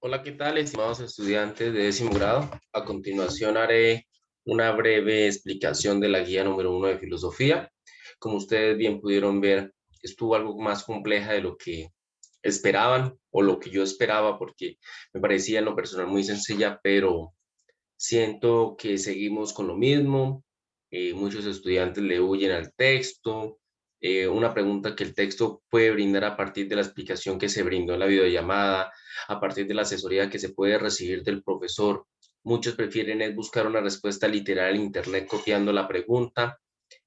Hola, ¿qué tal, estimados estudiantes de décimo grado? A continuación haré una breve explicación de la guía número 1 de filosofía. Como ustedes bien pudieron ver, estuvo algo más compleja de lo que esperaban o lo que yo esperaba, porque me parecía en lo personal muy sencilla, pero siento que seguimos con lo mismo. Muchos estudiantes le huyen al texto. Una pregunta que el texto puede brindar a partir de la explicación que se brindó en la videollamada, a partir de la asesoría que se puede recibir del profesor. Muchos prefieren es buscar una respuesta literal en internet copiando la pregunta.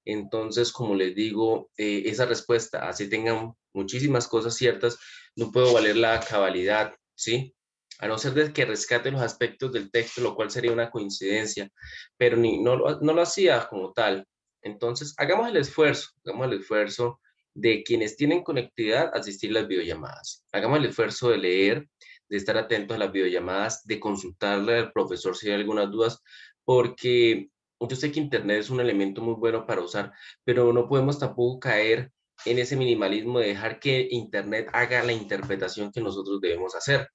Entonces, como les digo, esa respuesta, así tengan muchísimas cosas ciertas, no puedo valer la cabalidad, ¿sí? A no ser de que rescate los aspectos del texto, lo cual sería una coincidencia, pero no lo hacía como tal. Entonces, hagamos el esfuerzo de quienes tienen conectividad, asistir a las videollamadas. Hagamos el esfuerzo de leer, de estar atentos a las videollamadas, de consultarle al profesor si hay algunas dudas, porque yo sé que Internet es un elemento muy bueno para usar, pero no podemos tampoco caer en ese minimalismo de dejar que Internet haga la interpretación que nosotros debemos hacer,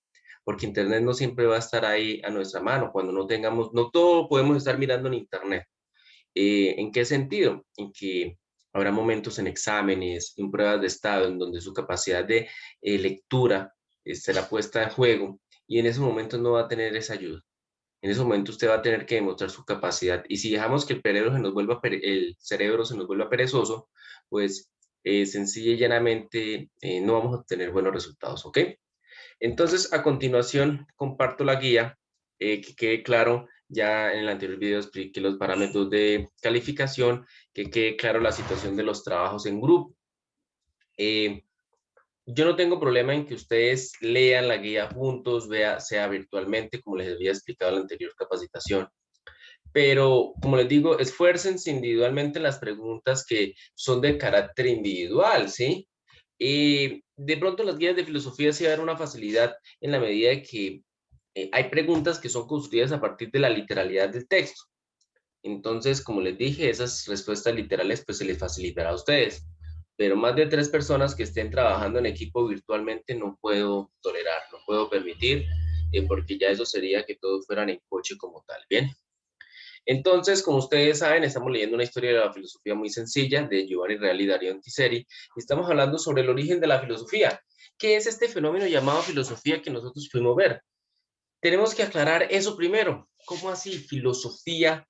porque Internet no siempre va a estar ahí a nuestra mano. Cuando no tengamos, no todo podemos estar mirando en Internet. ¿En qué sentido? En que habrá momentos en exámenes, en pruebas de estado, en donde su capacidad de lectura será puesta en juego y en esos momentos no va a tener esa ayuda. En ese momento usted va a tener que demostrar su capacidad. Y si dejamos que el cerebro se nos vuelva perezoso, pues sencilla y llanamente no vamos a obtener buenos resultados, ¿ok? Entonces, a continuación, comparto la guía, que quede claro, ya en el anterior video expliqué los parámetros de calificación, que quede claro la situación de los trabajos en grupo. Eh, yo no tengo problema en que ustedes lean la guía juntos, sea virtualmente, como les había explicado en la anterior capacitación. Pero, como les digo, esfuércense individualmente en las preguntas que son de carácter individual, ¿sí? Y de pronto en las guías de filosofía sí va a haber una facilidad en la medida de que hay preguntas que son construidas a partir de la literalidad del texto. Entonces, como les dije, esas respuestas literales pues se les facilitará a ustedes. Pero más de 3 personas que estén trabajando en equipo virtualmente no puedo tolerar, no puedo permitir, porque ya eso sería que todos fueran en coche como tal. Bien. Entonces, como ustedes saben, estamos leyendo una historia de la filosofía muy sencilla de Giovanni Reale y Darío Antiseri, y estamos hablando sobre el origen de la filosofía. ¿Qué es este fenómeno llamado filosofía que nosotros pudimos ver? Tenemos que aclarar eso primero. ¿Cómo así filosofía?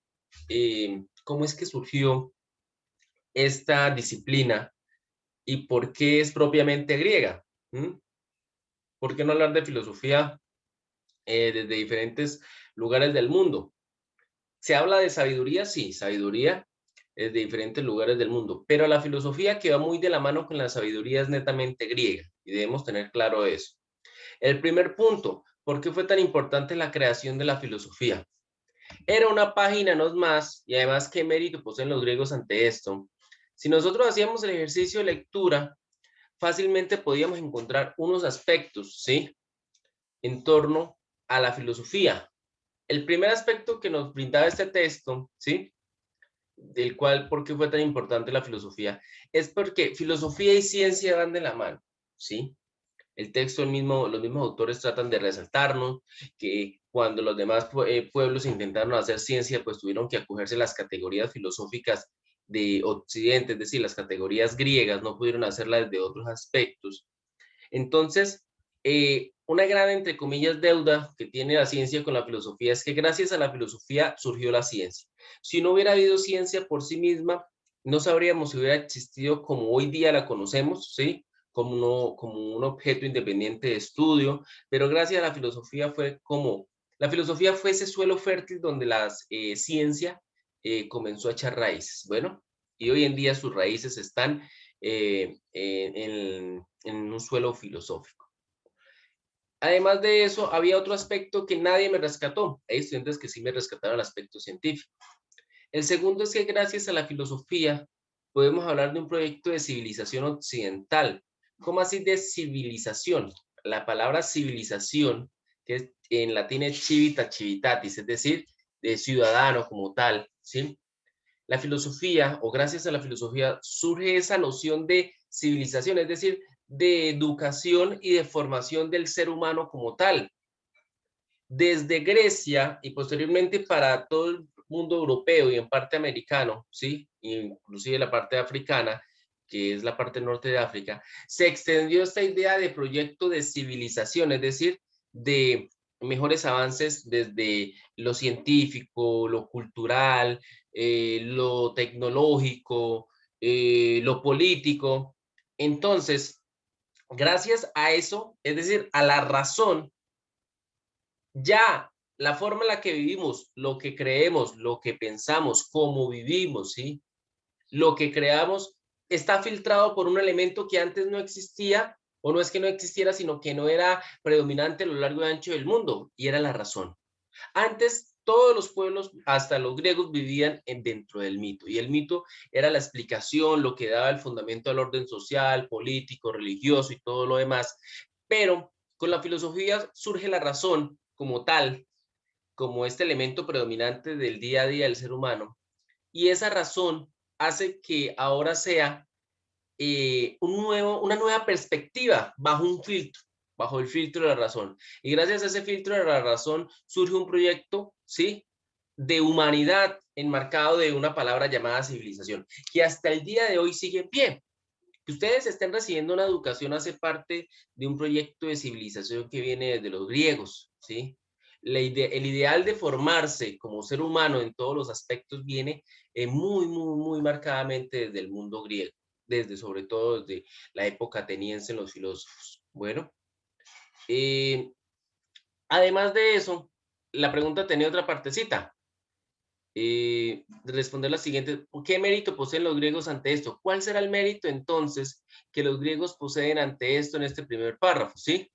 ¿Cómo es que surgió esta disciplina y por qué es propiamente griega? ¿Mm? ¿Por qué no hablar de filosofía desde diferentes lugares del mundo? Se habla de sabiduría, sí, sabiduría de diferentes lugares del mundo, pero la filosofía que va muy de la mano con la sabiduría es netamente griega y debemos tener claro eso. El primer punto, ¿por qué fue tan importante la creación de la filosofía? Era una página, no es más, y además qué mérito poseen los griegos ante esto. Si nosotros hacíamos el ejercicio de lectura, fácilmente podíamos encontrar unos aspectos, ¿sí? En torno a la filosofía. El primer aspecto que nos brindaba este texto, ¿sí? Del cual, ¿por qué fue tan importante la filosofía? Es porque filosofía y ciencia van de la mano, ¿sí? El texto, los mismos autores tratan de resaltarnos que cuando los demás pueblos intentaron hacer ciencia, pues tuvieron que acogerse a las categorías filosóficas de Occidente, es decir, las categorías griegas, no pudieron hacerla desde otros aspectos. Entonces, una gran, entre comillas, deuda que tiene la ciencia con la filosofía es que gracias a la filosofía surgió la ciencia. Si no hubiera habido ciencia por sí misma, no sabríamos si hubiera existido como hoy día la conocemos, ¿sí? Como un objeto independiente de estudio, pero gracias a la filosofía la filosofía fue ese suelo fértil donde la ciencia comenzó a echar raíces. Bueno, y hoy en día sus raíces están en un suelo filosófico. Además de eso, había otro aspecto que nadie me rescató. Hay estudiantes que sí me rescataron el aspecto científico. El segundo es que gracias a la filosofía podemos hablar de un proyecto de civilización occidental. ¿Cómo así de civilización? La palabra civilización, que en latín es civita, civitatis, es decir, de ciudadano como tal, ¿sí? La filosofía, o gracias a la filosofía, surge esa noción de civilización, es decir, de educación y de formación del ser humano como tal. desde Grecia y posteriormente para todo el mundo europeo y en parte americano, ¿sí? Inclusive la parte africana, que es la parte norte de África, se extendió esta idea de proyecto de civilización, es decir, de mejores avances desde lo científico, lo cultural, lo tecnológico, lo político. Entonces, gracias a eso, es decir, a la razón, ya la forma en la que vivimos, lo que creemos, lo que pensamos, cómo vivimos, ¿sí? Lo que creamos está filtrado por un elemento que antes no existía, o no es que no existiera, sino que no era predominante a lo largo y ancho del mundo, y era la razón. Antes, todos los pueblos, hasta los griegos, vivían dentro del mito, y el mito era la explicación, lo que daba el fundamento al orden social, político, religioso y todo lo demás. Pero con la filosofía surge la razón como tal, como este elemento predominante del día a día del ser humano, y esa razón hace que ahora sea una nueva perspectiva bajo un filtro, bajo el filtro de la razón. Y gracias a ese filtro de la razón surge un proyecto, ¿sí? De humanidad enmarcado de una palabra llamada civilización, que hasta el día de hoy sigue en pie. Que ustedes estén recibiendo una educación hace parte de un proyecto de civilización que viene desde los griegos, ¿sí? El ideal de formarse como ser humano en todos los aspectos viene muy marcadamente desde el mundo griego, desde sobre todo desde la época ateniense en los filósofos. Bueno, eh, además de eso, la pregunta tenía otra partecita. Responder la siguiente: ¿qué mérito poseen los griegos ante esto? ¿Cuál será el mérito entonces que los griegos poseen ante esto en este primer párrafo? ¿Sí?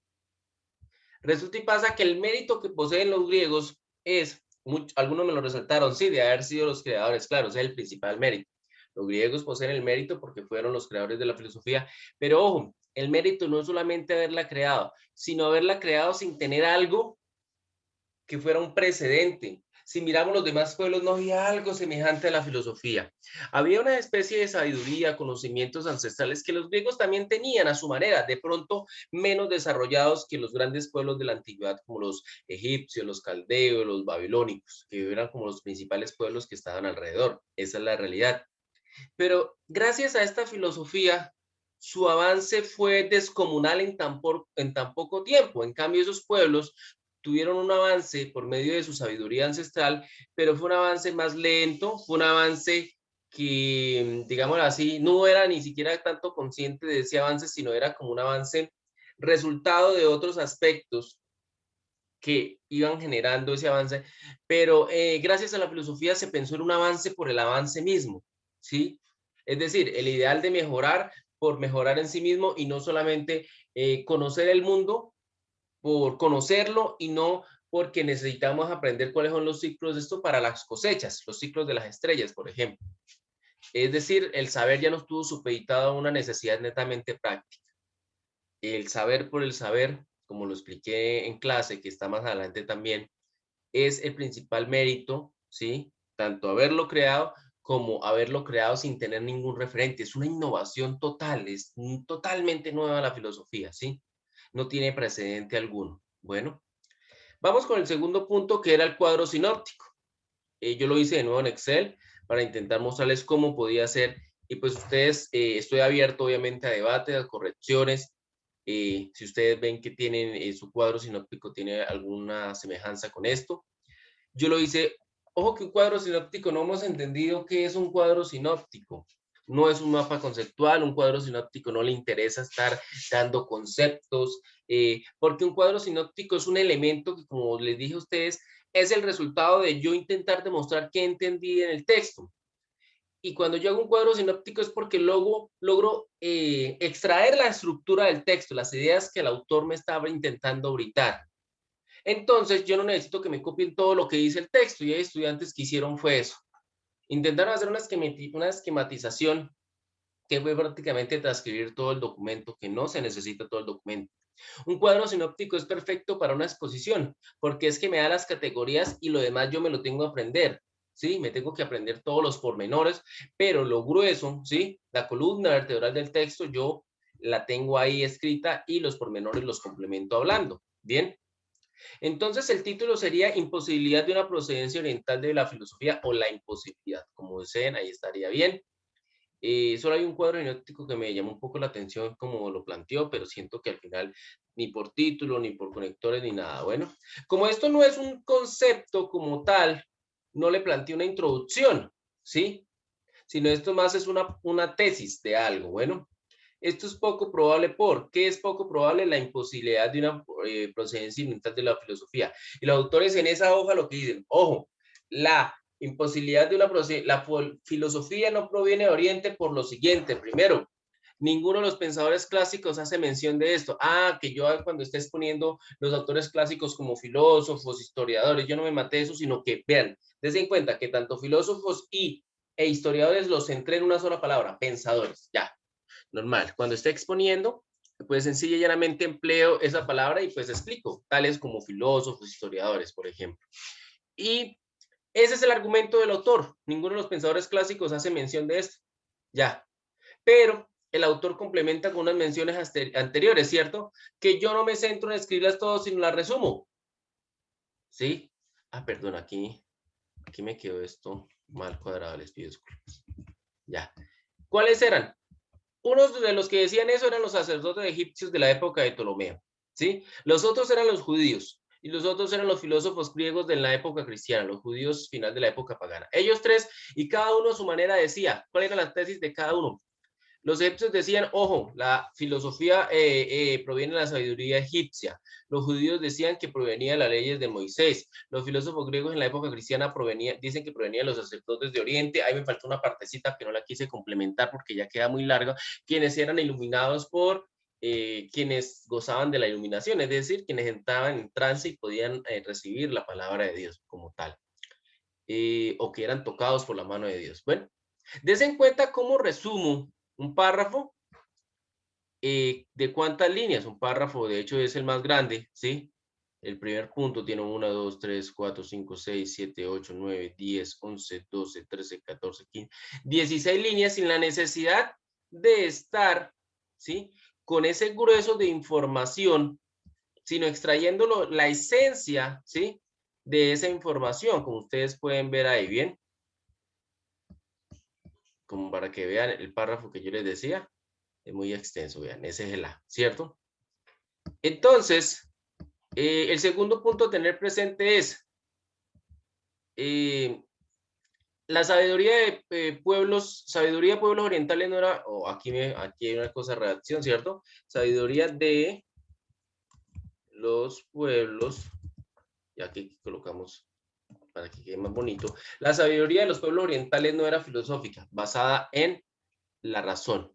Resulta y pasa que el mérito que poseen los griegos es, algunos me lo resaltaron, sí, de haber sido los creadores, claro, ese es el principal mérito. Los griegos poseen el mérito porque fueron los creadores de la filosofía, pero ojo, el mérito no es solamente haberla creado, sino haberla creado sin tener algo que fuera un precedente. Si miramos los demás pueblos, no había algo semejante a la filosofía. Había una especie de sabiduría, conocimientos ancestrales que los griegos también tenían a su manera, de pronto menos desarrollados que los grandes pueblos de la antigüedad, como los egipcios, los caldeos, los babilónicos, que eran como los principales pueblos que estaban alrededor. Esa es la realidad. Pero gracias a esta filosofía, su avance fue descomunal en tan poco tiempo. En cambio, esos pueblos tuvieron un avance por medio de su sabiduría ancestral, pero fue un avance más lento, fue un avance que, digámoslo así, no era ni siquiera tanto consciente de ese avance, sino era como un avance resultado de otros aspectos que iban generando ese avance, pero gracias a la filosofía se pensó en un avance por el avance mismo, ¿sí? Es decir, el ideal de mejorar por mejorar en sí mismo y no solamente conocer el mundo por conocerlo y no porque necesitamos aprender cuáles son los ciclos de esto para las cosechas, los ciclos de las estrellas, por ejemplo. Es decir, el saber ya no estuvo supeditado a una necesidad netamente práctica. El saber por el saber, como lo expliqué en clase, que está más adelante también, es el principal mérito, ¿sí? Tanto haberlo creado como haberlo creado sin tener ningún referente. Es una innovación total, es totalmente nueva la filosofía, ¿sí? No tiene precedente alguno. Bueno, vamos con el segundo punto, que era el cuadro sinóptico. Yo lo hice de nuevo en Excel para intentar mostrarles cómo podía ser. Y pues ustedes, estoy abierto obviamente a debates, a correcciones. Si ustedes ven que tienen su cuadro sinóptico, tiene alguna semejanza con esto. Yo lo hice, ojo que un cuadro sinóptico, no hemos entendido qué es un cuadro sinóptico. No es un mapa conceptual, un cuadro sinóptico no le interesa estar dando conceptos, porque un cuadro sinóptico es un elemento que, como les dije a ustedes, es el resultado de yo intentar demostrar qué entendí en el texto. Y cuando yo hago un cuadro sinóptico es porque logro extraer la estructura del texto, las ideas que el autor me estaba intentando brindar. Entonces, yo no necesito que me copien todo lo que dice el texto, y hay estudiantes que hicieron fue eso. Intentaron hacer una esquematización que fue prácticamente transcribir todo el documento, que no se necesita todo el documento. Un cuadro sinóptico es perfecto para una exposición, porque es que me da las categorías y lo demás yo me lo tengo que aprender, ¿sí? Me tengo que aprender todos los pormenores, pero lo grueso, ¿sí? La columna vertebral del texto yo la tengo ahí escrita y los pormenores los complemento hablando, ¿bien? Entonces el título sería Imposibilidad de una procedencia oriental de la filosofía o la imposibilidad. Como deseen, ahí estaría bien. Solo hay un cuadro sinóptico que me llamó un poco la atención como lo planteó, pero siento que al final ni por título, ni por conectores, ni nada. Bueno, como esto no es un concepto como tal, no le planteé una introducción, ¿sí? Sino esto más es una tesis de algo. Bueno, esto es poco probable ¿qué es poco probable? La imposibilidad de una procedencia oriental de la filosofía. Y los autores en esa hoja lo que dicen, ojo, la imposibilidad de una la filosofía no proviene de Oriente por lo siguiente. Primero, ninguno de los pensadores clásicos hace mención de esto. Que yo cuando esté exponiendo los autores clásicos como filósofos, historiadores, yo no me maté eso, sino que vean, dense en cuenta que tanto filósofos e historiadores los centré en una sola palabra, pensadores, ya, normal. Cuando esté exponiendo, pues sencilla y llanamente empleo esa palabra y pues explico, tales como filósofos, historiadores, por ejemplo. Y ese es el argumento del autor. Ninguno de los pensadores clásicos hace mención de esto. Ya. Pero el autor complementa con unas menciones anteriores, ¿cierto? Que yo no me centro en escribirlas todas, sino las resumo. ¿Sí? Perdón, aquí me quedó esto mal cuadrado, les pido disculpas. Ya. ¿Cuáles eran? Unos de los que decían eso eran los sacerdotes egipcios de la época de Ptolomeo, ¿sí? Los otros eran los judíos y los otros eran los filósofos griegos de la época cristiana, los judíos final de la época pagana. Ellos tres, y cada uno a su manera decía, ¿cuál era la tesis de cada uno? Los egipcios decían, ojo, la filosofía proviene de la sabiduría egipcia. Los judíos decían que provenía de las leyes de Moisés. Los filósofos griegos en la época cristiana dicen que provenía de los sacerdotes de Oriente. Ahí me faltó una partecita que no la quise complementar porque ya queda muy larga. Quienes eran iluminados por quienes gozaban de la iluminación, es decir, quienes entraban en trance y podían recibir la palabra de Dios como tal. O que eran tocados por la mano de Dios. Bueno, des en cuenta cómo resumo un párrafo de cuántas líneas. Un párrafo, de hecho, es el más grande, ¿sí? El primer punto tiene 1, 2, 3, 4, 5, 6, 7, 8, 9, 10, 11, 12, 13, 14, 15, 16 líneas sin la necesidad de estar, ¿sí? Con ese grueso de información, sino extrayéndolo, la esencia, ¿sí? De esa información, como ustedes pueden ver ahí, ¿bien? Como para que vean el párrafo que yo les decía. Es muy extenso, vean, ese es el A, ¿cierto? Entonces, el segundo punto a tener presente es la sabiduría de pueblos orientales no era, aquí hay una cosa de redacción, ¿cierto? Sabiduría de los pueblos, y aquí colocamos para que quede más bonito, la sabiduría de los pueblos orientales no era filosófica, basada en la razón,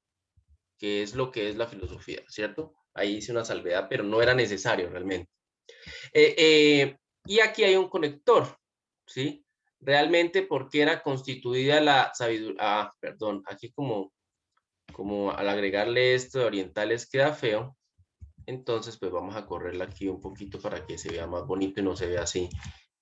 que es lo que es la filosofía, ¿cierto? Ahí hice una salvedad, pero no era necesario realmente. Y aquí hay un conector, ¿sí? Realmente porque era constituida la sabiduría, perdón, aquí como al agregarle esto de orientales queda feo, entonces pues vamos a correrla aquí un poquito para que se vea más bonito y no se vea así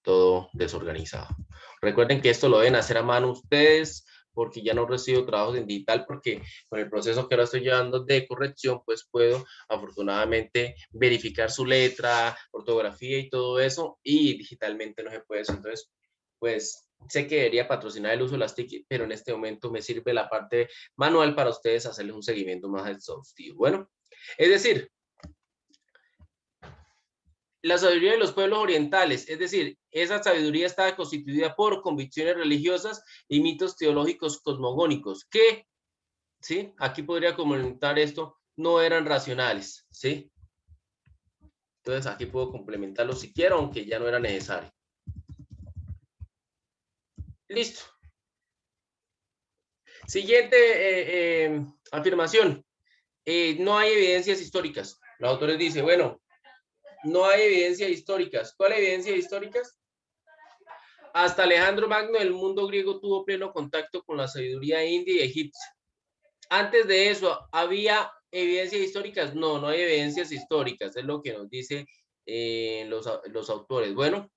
todo desorganizado. Recuerden que esto lo deben hacer a mano ustedes, porque ya no recibo trabajos en digital, porque con el proceso que ahora estoy llevando de corrección, pues puedo afortunadamente verificar su letra, ortografía y todo eso, y digitalmente no se puede eso. Entonces, pues sé que debería patrocinar el uso de las TIC, pero en este momento me sirve la parte manual para ustedes hacerles un seguimiento más exhaustivo. Bueno, es decir, la sabiduría de los pueblos orientales, es decir, esa sabiduría estaba constituida por convicciones religiosas y mitos teológicos cosmogónicos que, ¿sí? Aquí podría comentar esto, no eran racionales, ¿sí? Entonces aquí puedo complementarlo si quiero, aunque ya no era necesario. Listo. Siguiente afirmación. No hay evidencias históricas. Los autores dicen, bueno, no hay evidencias históricas. ¿Cuál evidencia históricas? Hasta Alejandro Magno, el mundo griego tuvo pleno contacto con la sabiduría india y egipcia. Antes de eso, ¿había evidencias históricas? No, no hay evidencias históricas, es lo que nos dicen los autores. Bueno,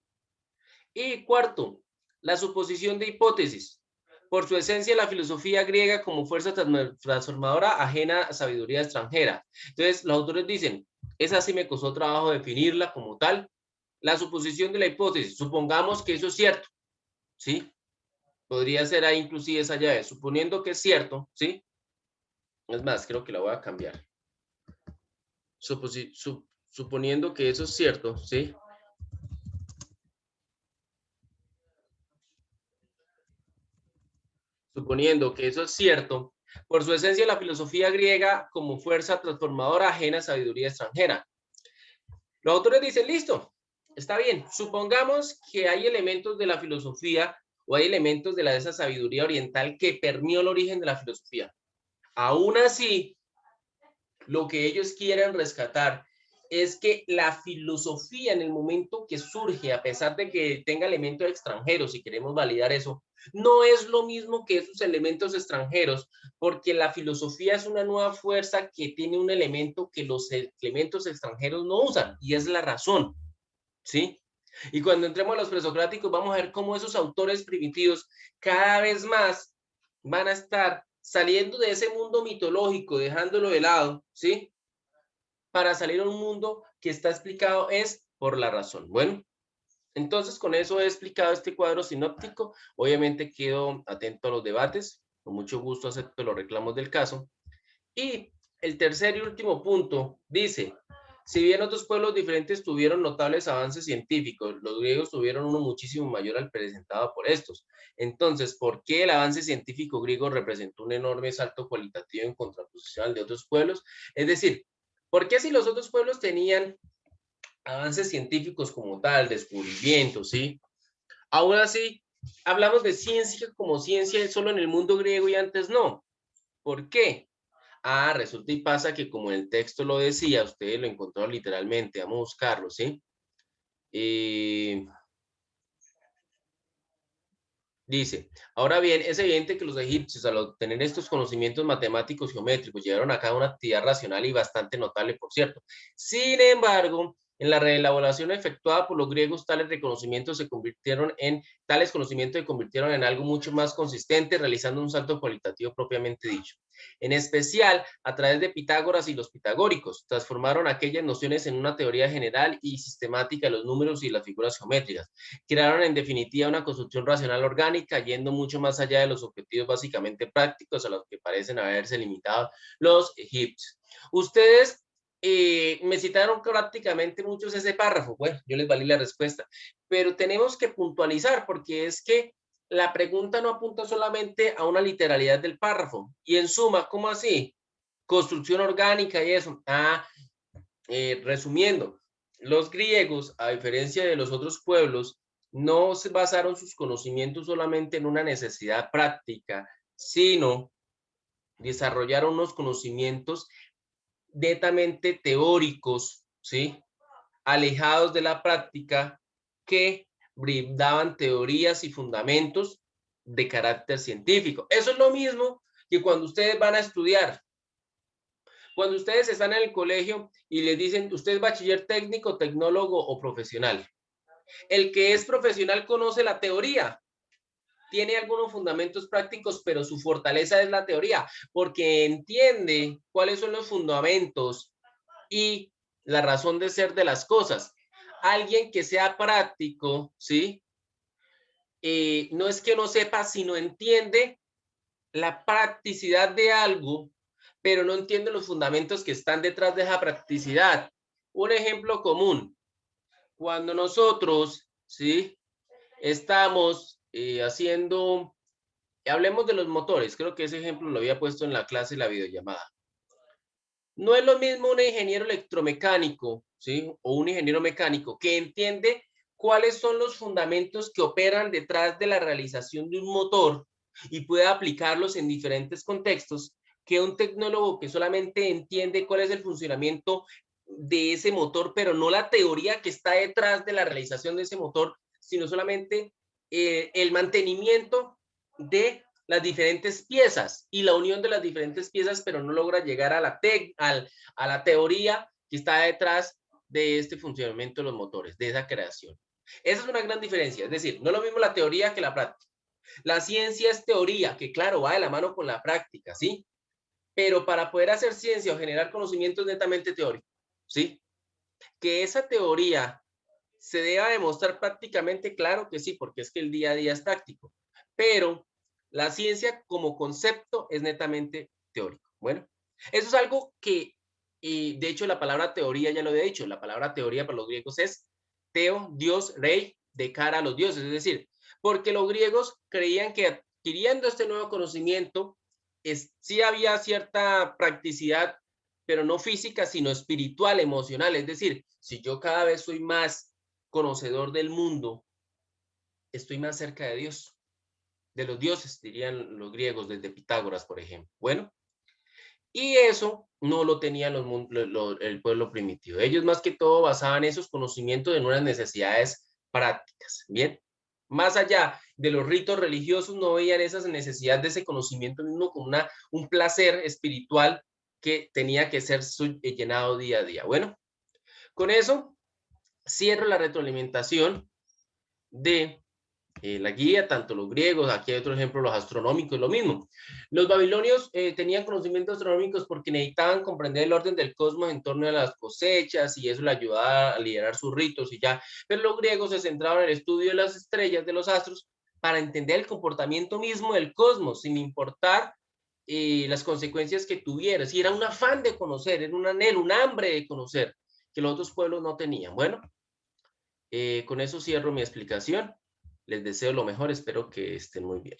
y cuarto, la suposición de hipótesis. Por su esencia, la filosofía griega como fuerza transformadora ajena a sabiduría extranjera. Entonces, los autores dicen, esa sí me costó trabajo definirla como tal, la suposición de la hipótesis. Supongamos que eso es cierto, ¿sí? Podría ser ahí inclusive esa llave. Suponiendo que es cierto, ¿sí? Es más, creo que la voy a cambiar. Suponiendo que eso es cierto, ¿sí? Suponiendo que eso es cierto, por su esencia la filosofía griega como fuerza transformadora ajena a sabiduría extranjera. Los autores dicen, listo, está bien, supongamos que hay elementos de la filosofía o hay elementos de esa sabiduría oriental que permeó el origen de la filosofía. Aún así, lo que ellos quieren rescatar es que la filosofía en el momento que surge, a pesar de que tenga elementos extranjeros, si queremos validar eso, no es lo mismo que esos elementos extranjeros, porque la filosofía es una nueva fuerza que tiene un elemento que los elementos extranjeros no usan, y es la razón, ¿sí? Y cuando entremos a los presocráticos, vamos a ver cómo esos autores primitivos cada vez más van a estar saliendo de ese mundo mitológico, dejándolo de lado, ¿sí? Para salir a un mundo que está explicado es por la razón. Bueno, entonces con eso he explicado este cuadro sinóptico. Obviamente quedo atento a los debates. Con mucho gusto acepto los reclamos del caso. Y el tercer y último punto dice, si bien otros pueblos diferentes tuvieron notables avances científicos, los griegos tuvieron uno muchísimo mayor al presentado por estos. Entonces, ¿por qué el avance científico griego representó un enorme salto cualitativo en contraposición al de otros pueblos? Es decir, ¿por qué si los otros pueblos tenían avances científicos como tal, descubrimientos, ¿sí? Aún así, hablamos de ciencia como ciencia solo en el mundo griego y antes no. ¿Por qué? Ah, resulta y pasa que como el texto lo decía, ustedes lo encontraron literalmente, vamos a buscarlo, ¿sí? Dice, ahora bien, es evidente que los egipcios al obtener estos conocimientos matemáticos geométricos llevaron a cabo una actividad racional y bastante notable, por cierto. Sin embargo, en la reelaboración efectuada por los griegos, tales conocimientos se convirtieron en algo mucho más consistente, realizando un salto cualitativo propiamente dicho. En especial, a través de Pitágoras y los pitagóricos, transformaron aquellas nociones en una teoría general y sistemática de los números y las figuras geométricas. Crearon en definitiva una construcción racional orgánica, yendo mucho más allá de los objetivos básicamente prácticos a los que parecen haberse limitado los egipcios. Ustedes me citaron prácticamente muchos ese párrafo. Bueno, yo les valí la respuesta, pero tenemos que puntualizar porque es que la pregunta no apunta solamente a una literalidad del párrafo. Y en suma, ¿cómo así? Construcción orgánica y eso. Resumiendo, los griegos, a diferencia de los otros pueblos, no se basaron sus conocimientos solamente en una necesidad práctica, sino desarrollaron unos conocimientos netamente teóricos, ¿sí? Alejados de la práctica, que brindaban teorías y fundamentos de carácter científico. Eso es lo mismo que cuando ustedes van a estudiar. Cuando ustedes están en el colegio y les dicen, usted es bachiller técnico, tecnólogo o profesional. El que es profesional conoce la teoría, tiene algunos fundamentos prácticos, pero su fortaleza es la teoría, porque entiende cuáles son los fundamentos y la razón de ser de las cosas. Alguien que sea práctico, ¿sí? No es que no sepa, sino entiende la practicidad de algo, pero no entiende los fundamentos que están detrás de esa practicidad. Un ejemplo común, cuando nosotros, ¿sí? Estamos haciendo, hablemos de los motores, creo que ese ejemplo lo había puesto en la clase, la videollamada. No es lo mismo un ingeniero electromecánico, ¿sí? O un ingeniero mecánico que entiende cuáles son los fundamentos que operan detrás de la realización de un motor y puede aplicarlos en diferentes contextos, que un tecnólogo que solamente entiende cuál es el funcionamiento de ese motor, pero no la teoría que está detrás de la realización de ese motor, sino solamente el mantenimiento de las diferentes piezas y la unión de las diferentes piezas, pero no logra llegar a la teoría que está detrás de este funcionamiento de los motores, de esa creación. Esa es una gran diferencia, es decir, no es lo mismo la teoría que la práctica. La ciencia es teoría, que claro, va de la mano con la práctica, ¿sí? Pero para poder hacer ciencia o generar conocimiento es netamente teórico, ¿sí? Que esa teoría se deba demostrar prácticamente, claro que sí, porque es que el día a día es práctico, pero la ciencia como concepto es netamente teórico. Bueno, eso es algo que, de hecho, la palabra teoría ya lo había dicho, la palabra teoría para los griegos es teo, Dios, rey, de cara a los dioses, es decir, porque los griegos creían que adquiriendo este nuevo conocimiento, sí había cierta practicidad, pero no física, sino espiritual, emocional. Es decir, si yo cada vez soy más conocedor del mundo, estoy más cerca de Dios, de los dioses, dirían los griegos desde Pitágoras, por ejemplo. Bueno, y eso no lo tenían el pueblo primitivo. Ellos más que todo basaban esos conocimientos en unas necesidades prácticas. Bien, más allá de los ritos religiosos, no veían esas necesidades de ese conocimiento mismo como un placer espiritual que tenía que ser llenado día a día. Bueno, con eso cierro la retroalimentación de la guía, tanto los griegos, aquí hay otro ejemplo, los astronómicos, lo mismo. Los babilonios tenían conocimientos astronómicos porque necesitaban comprender el orden del cosmos en torno a las cosechas y eso le ayudaba a liderar sus ritos y ya. Pero los griegos se centraban en el estudio de las estrellas, de los astros, para entender el comportamiento mismo del cosmos, sin importar las consecuencias que tuviera. Si era un afán de conocer, era un anhelo, un hambre de conocer, que los otros pueblos no tenían. Bueno, con eso cierro mi explicación. Les deseo lo mejor, espero que estén muy bien.